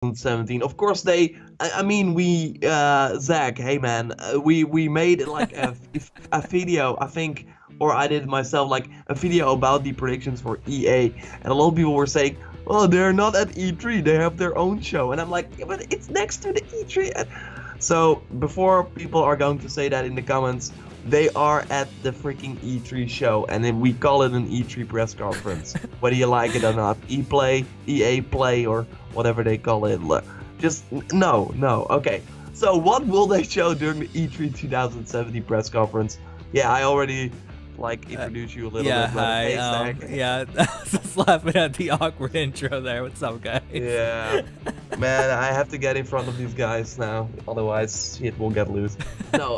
2017. Of course, I mean, Zach, hey man, we made like a video, I think, or I did it myself, like a video about the predictions for EA, and a lot of people were saying, "Oh, they're not at E3, they have their own show," and I'm like, yeah, but it's next to the E3. So before people are going to say that in the comments, they are at the freaking E3 show, and then we call it an E3 press conference, whether you like it or not. E-Play, EA Play, or whatever they call it. Just no. Okay. So what will they show during the E3 2070 press conference? Yeah, I already introduced you a little Yeah, bit, but hi. hey, Zach. Yeah, just laughing at the awkward intro there. What's up, guys? Yeah, man, I have to get in front of these guys now, otherwise shit will get loose. No,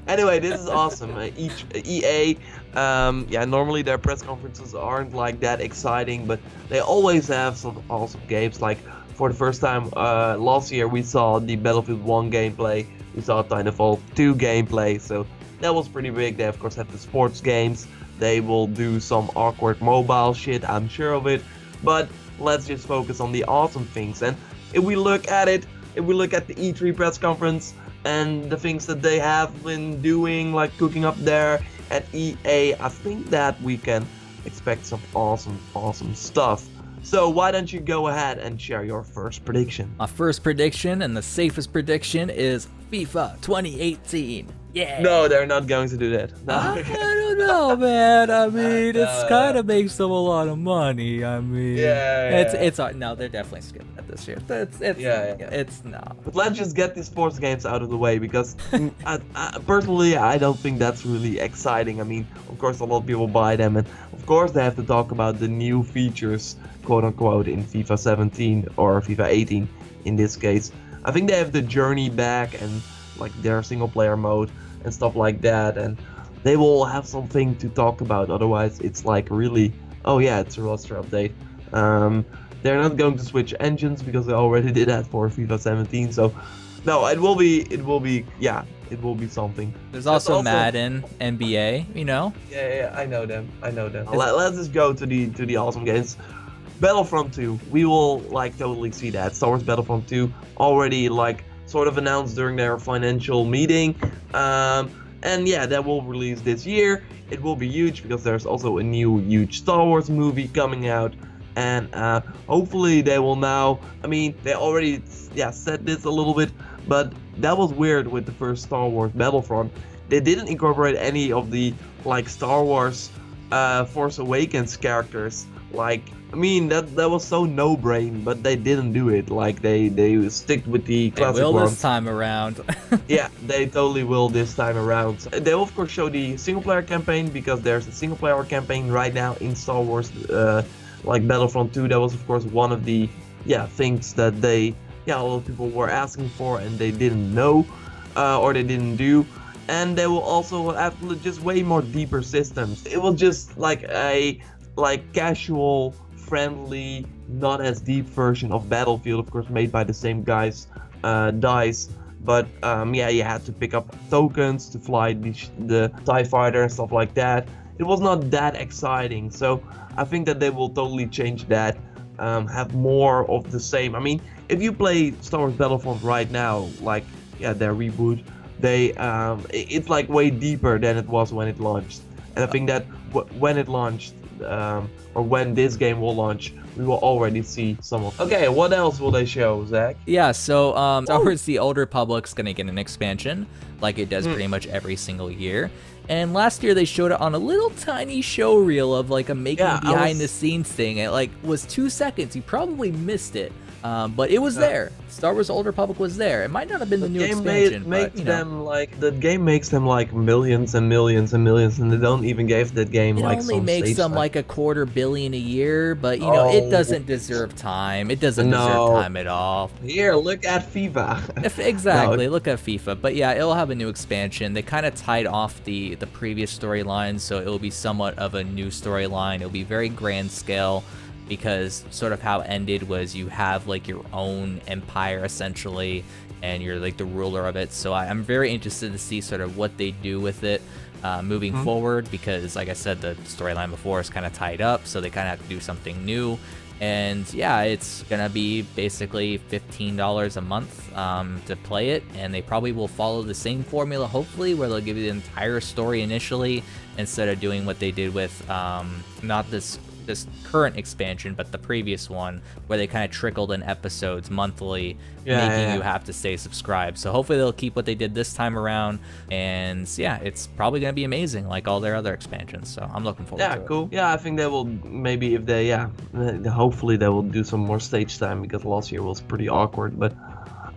anyway, this is awesome. Each EA, yeah, normally their press conferences aren't like that exciting, but they always have some awesome games. Like for the first time last year, we saw the Battlefield 1 gameplay, we saw Titanfall 2 gameplay, so that was pretty big. They of course have the sports games. They will do some awkward mobile shit, I'm sure of it, but let's just focus on the awesome things. And if we look at it, if we look at the E3 press conference and the things that they have been doing, like cooking up there at EA, I think that we can expect some awesome stuff. So why don't you go ahead and share your first prediction? My first prediction and the safest prediction is FIFA 2018. Yeah. No, they're not going to do that. No. I don't know, man. I mean, it's kind of makes them a lot of money. I mean, it's no, they're definitely skipping it this year. It's no. But let's just get these sports games out of the way, because personally, I don't think that's really exciting. I mean, of course, a lot of people buy them, and of course, they have to talk about the new features, quote unquote, in FIFA 17 or FIFA 18 in this case. I think they have the journey back and like their single player mode and stuff like that, and they will have something to talk about. Otherwise, it's like really, oh yeah, it's a roster update. They're not going to switch engines because they already did that for FIFA 17. So no, it will be something. There's also Madden, NBA, you know. Yeah, I know them. Let's just go to the awesome games. Battlefront 2, we will like totally see that. Star Wars Battlefront 2 already like sort of announced during their financial meeting, and yeah, that will release this year. It will be huge because there's also a new huge Star Wars movie coming out, and hopefully they will now, I mean, they already said this a little bit, but that was weird with the first Star Wars Battlefront. They didn't incorporate any of the like Star Wars Force Awakens characters. Like, I mean, that was so no-brain, but they didn't do it. Like, they stick with the classic They will ones. this time around. Yeah, they totally will this time around. They will, of course, show the single-player campaign, because there's a single-player campaign right now in Star Wars, like Battlefront 2. That was, of course, one of the things that a lot of people were asking for and they didn't know, or they didn't do. And they will also have just way more deeper systems. It was just like a casual, friendly, not as deep version of Battlefield, of course made by the same guys, DICE, but you had to pick up tokens to fly the TIE fighter and stuff like that. It was not that exciting, so I think that they will totally change that, have more of the same. I mean, if you play Star Wars Battlefront right now, like their reboot, it's like way deeper than it was when it launched, and I think that when it launched, or when this game will launch, we will already see some of. Okay, what else will they show, Zach? Yeah, so Star Wars: The Old Republic's gonna get an expansion, like it does pretty much every single year. And last year they showed it on a little tiny show reel of like a making behind the scenes thing. It like was 2 seconds. You probably missed it. But it was there. Star Wars: Old Republic was there. It might not have been the new expansion, but you know. The game makes them like millions and millions and millions, and they don't even give that game it like only some makes them like $250 million a year, but you know it doesn't deserve time. It doesn't deserve time at all. Here, look at FIFA. Exactly, look at FIFA. But yeah, it'll have a new expansion. They kind of tied off the previous storyline, so it will be somewhat of a new storyline. It'll be very grand scale, because sort of how it ended was you have like your own empire essentially, and you're like the ruler of it. So I'm very interested to see sort of what they do with it moving forward, because like I said, the storyline before is kind of tied up, so they kind of have to do something new. And yeah, it's gonna be basically $15 a month to play it, and they probably will follow the same formula, hopefully, where they'll give you the entire story initially instead of doing what they did with not this current expansion, but the previous one, where they kind of trickled in episodes monthly, making you have to stay subscribed. So hopefully they'll keep what they did this time around, and yeah, it's probably gonna be amazing, like all their other expansions. So I'm looking forward to it. Yeah, cool. Yeah, I think they will, maybe if they, hopefully they will do some more stage time, because last year was pretty awkward. But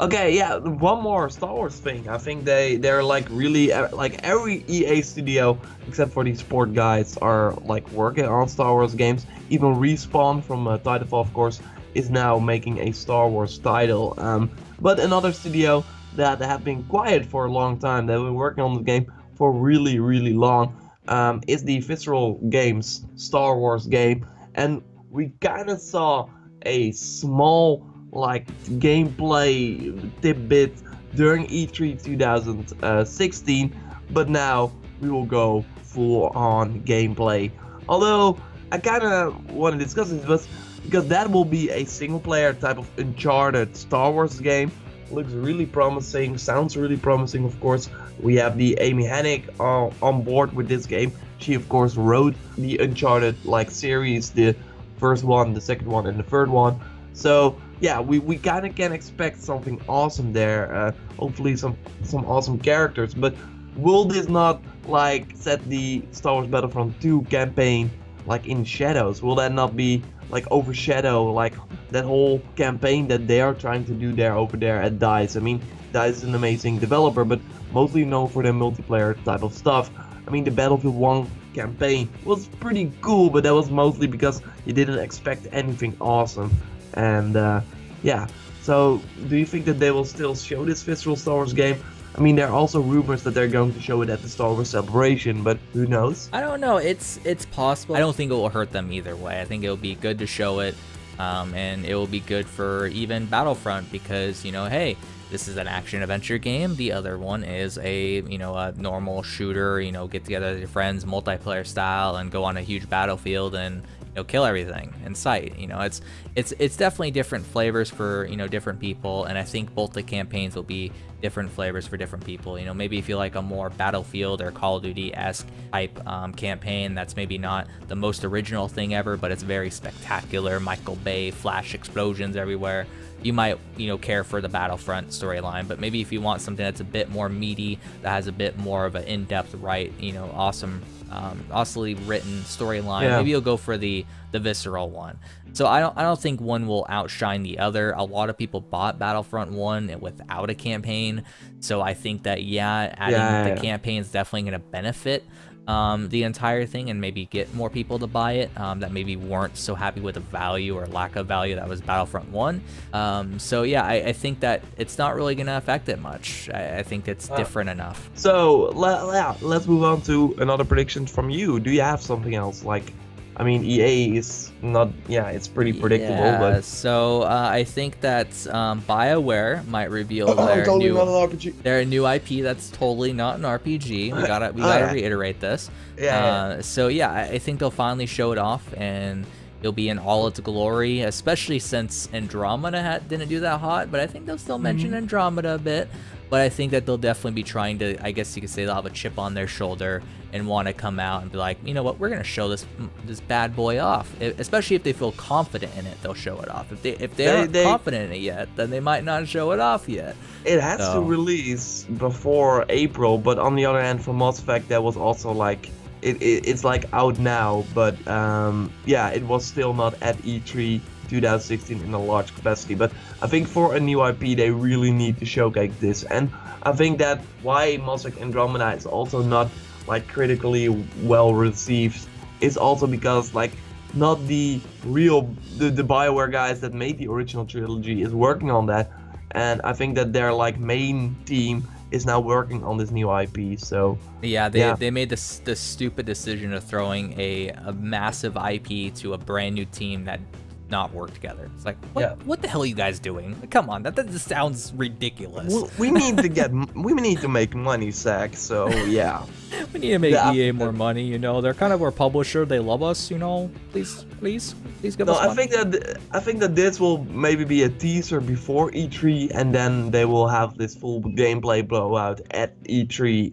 okay, yeah, one more Star Wars thing. I think they're like really, like every EA studio except for these sport guys are like working on Star Wars games. Even Respawn from Titanfall, of course, is now making a Star Wars title. But another studio that have been quiet for a long time, they've been working on the game for really, really long, is the Visceral Games Star Wars game. And we kind of saw a small like gameplay tidbit during E3 2016, but now we will go full on gameplay. Although I kind of want to discuss this, because that will be a single player type of Uncharted Star Wars game. Looks really promising, sounds really promising. Of course, we have the Amy Hennig on board with this game. She of course wrote the Uncharted like series, the first one, the second one, and the third one. So yeah, we kind of can expect something awesome there. Hopefully some awesome characters. But will this not like set the Star Wars Battlefront 2 campaign like in shadows? Will that not be like overshadow like that whole campaign that they are trying to do there over there at DICE? I mean, DICE is an amazing developer, but mostly known for their multiplayer type of stuff. I mean, the Battlefield 1 campaign was pretty cool, but that was mostly because you didn't expect anything awesome. And yeah, so do you think that they will still show this Visceral Star Wars game? I mean, there are also rumors that they're going to show it at the Star Wars Celebration, but who knows? I don't know. It's possible. I don't think it will hurt them either way. I think it will be good to show it, and it will be good for even Battlefront, because, you know, hey, this is an action adventure game. The other one is a normal shooter. You know, get together with your friends, multiplayer style, and go on a huge battlefield and kill everything in sight. You know, it's definitely different flavors for different people, and I think both the campaigns will be different flavors for different people. You know, maybe if you like a more Battlefield or Call of Duty-esque type campaign, that's maybe not the most original thing ever, but it's very spectacular, Michael Bay, flash explosions everywhere. You might care for the Battlefront storyline. But maybe if you want something that's a bit more meaty, that has a bit more of an in-depth, awesomely written storyline, maybe you'll go for the Visceral one. So I don't think one will outshine the other. A lot of people bought Battlefront 1 without a campaign, so I think that adding the campaign is definitely going to benefit the entire thing, and maybe get more people to buy it that maybe weren't so happy with the value or lack of value that was Battlefront 1. So yeah, I think that it's not really going to affect it much. I think it's different enough. So let's move on to another prediction from you. Do you have something else? Like, I mean, EA is not, it's pretty predictable. Yeah, but so I think that Bioware might reveal their new IP that's totally not an RPG. We gotta reiterate this. So yeah, I think they'll finally show it off, and it'll be in all its glory, especially since Andromeda didn't do that hot. But I think they'll still mention Andromeda a bit. But I think that they'll definitely be trying to, I guess you could say, they'll have a chip on their shoulder and want to come out and be like, you know what, we're going to show this bad boy off. Especially if they feel confident in it, they'll show it off. If they aren't confident in it yet, then they might not show it off yet. It has to release before April, but on the other hand, for Mass Effect, that was also like, it's like out now, but it was still not at E3 2016 in a large capacity. But I think for a new IP, they really need to showcase this, and I think that why Mass Effect Andromeda is also not like critically well received is also because like not the Bioware guys that made the original trilogy is working on that, and I think that their like main team is now working on this new IP. So yeah, they made the stupid decision of throwing a massive IP to a brand new team that not work together. It's like, Yeah. what the hell are you guys doing? Come on, that just sounds ridiculous. We need to make money, Zach. So yeah. We need to make Yeah, EA more money, you know. They're kind of our publisher. They love us, you know. Please give No, us money. I think that this will maybe be a teaser before E3, and then they will have this full gameplay blowout at E3,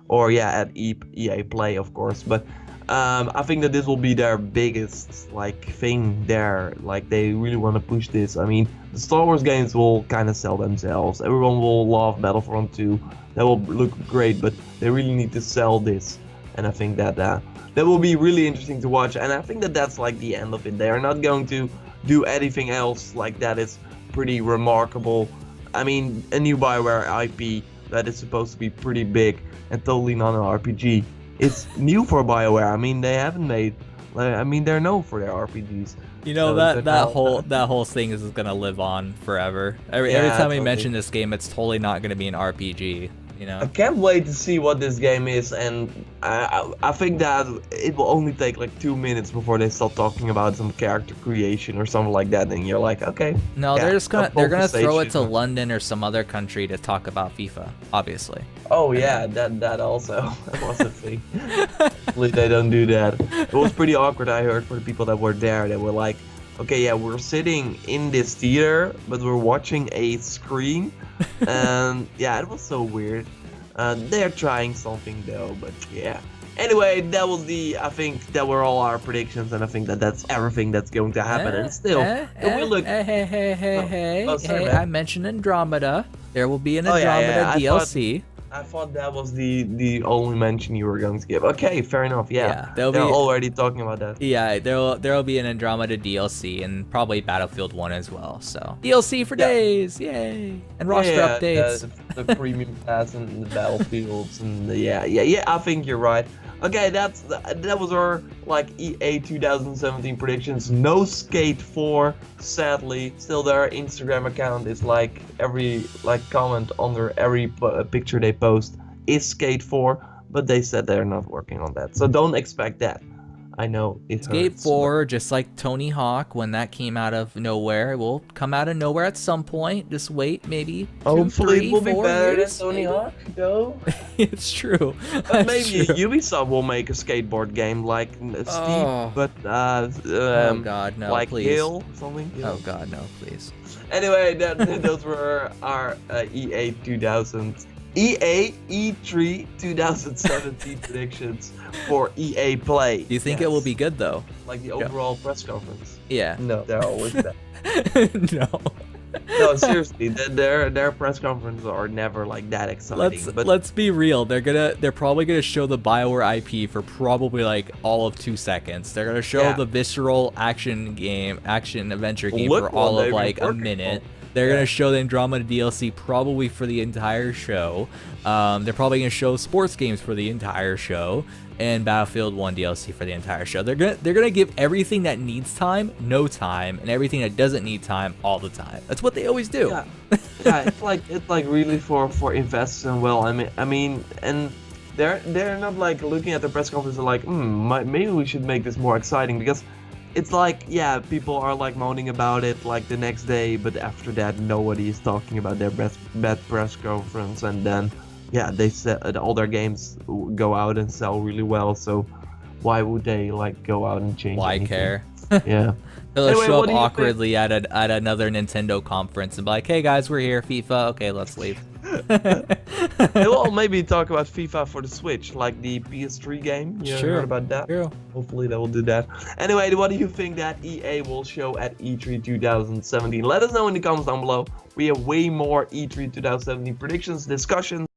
or yeah, at EA Play, of course. But I think that this will be their biggest like thing there. Like they really want to push this. I mean, the Star Wars games will kind of sell themselves. Everyone will love Battlefront 2. That will look great, but they really need to sell this, and I think that that will be really interesting to watch. And I think that that's like the end of it. They are not going to do anything else like that. Is pretty remarkable. I mean, a new Bioware IP that is supposed to be pretty big and totally not an RPG. It's new for Bioware. I mean, they haven't made. I mean, they're known for their RPGs. You know, So that whole thing is gonna live on forever. Every Yeah, time we totally. mention this game, it's totally not gonna be an RPG. You know. I can't wait to see what this game is, and I think that it will only take like 2 minutes before they start talking about some character creation or something like that, and you're like, okay. No, yeah, they're gonna throw it to conversation. London or some other country to talk about FIFA, obviously. Oh yeah, that also that was a thing. Hopefully they don't do that. It was pretty awkward. I heard for the people that were there. They were like, okay, yeah, we're sitting in this theater, but we're watching a screen, and yeah, it was so weird. They're trying something though, but yeah. Anyway, that was I think that were all our predictions, and I think that that's everything that's going to happen. And still, it will look. Hey, man. I mentioned Andromeda. There will be an Oh, yeah, Andromeda yeah, DLC. I thought that was the only mention you were going to give. Okay, fair enough. Yeah, Yeah, there'll they're be- already talking about that. Yeah, there'll be an Andromeda DLC and probably Battlefield 1 as well. So DLC for Yeah. days, yay! And roster Yeah, updates. the premium pass and the battlefields and yeah. I think you're right. Okay, that was our like EA 2017 predictions. No Skate 4, sadly. Still, their Instagram account is like every like comment under every picture they post is Skate 4, but they said they're not working on that. So don't expect that. I know it Skate hurts. 4, just like Tony Hawk, when that came out of nowhere, it will come out of nowhere at some point. Just wait, maybe. Hopefully, 2, it will be 4 better than years, Tony maybe? Hawk, though. It's true. But That's maybe true. Ubisoft will make a skateboard game like Steep, Oh. but Oh God, no, like please. Hill or something. Oh God, no, please. Anyway, those were our EA 2000 EA E3 2017 predictions for EA Play. Do you think it will be good though? like the overall press conference? Yeah. No, they're always bad. No. No, seriously, their press conferences are never like that exciting. Let's be real. They're probably gonna show the Bioware IP for probably like all of 2 seconds. They're gonna show Yeah. the Visceral action adventure game Look for all what of they've like been a working minute. on. They're Yeah. gonna show the Andromeda DLC probably for the entire show. They're probably gonna show sports games for the entire show, and Battlefield 1 DLC for the entire show. They're gonna give everything that needs time, no time, and everything that doesn't need time, all the time. That's what they always do. Yeah, yeah, it's like really for investors and well. I mean, and they're not like looking at the press conference and like, maybe we should make this more exciting, because it's like, yeah, people are like moaning about it like the next day, but after that nobody is talking about their bad press conference, and then yeah, they said all their games go out and sell really well, so why would they like go out and change Why anything? care? Yeah. They'll Anyway, show what up do you think? awkwardly at another Nintendo conference and be like, "Hey guys, we're here, FIFA. Okay, let's leave." They will maybe talk about FIFA for the Switch, like the PS3 game. You Sure. heard about that? True. Hopefully they will do that. Anyway, what do you think that EA will show at E3 2017? Let us know in the comments down below. We have way more E3 2017 predictions, discussions.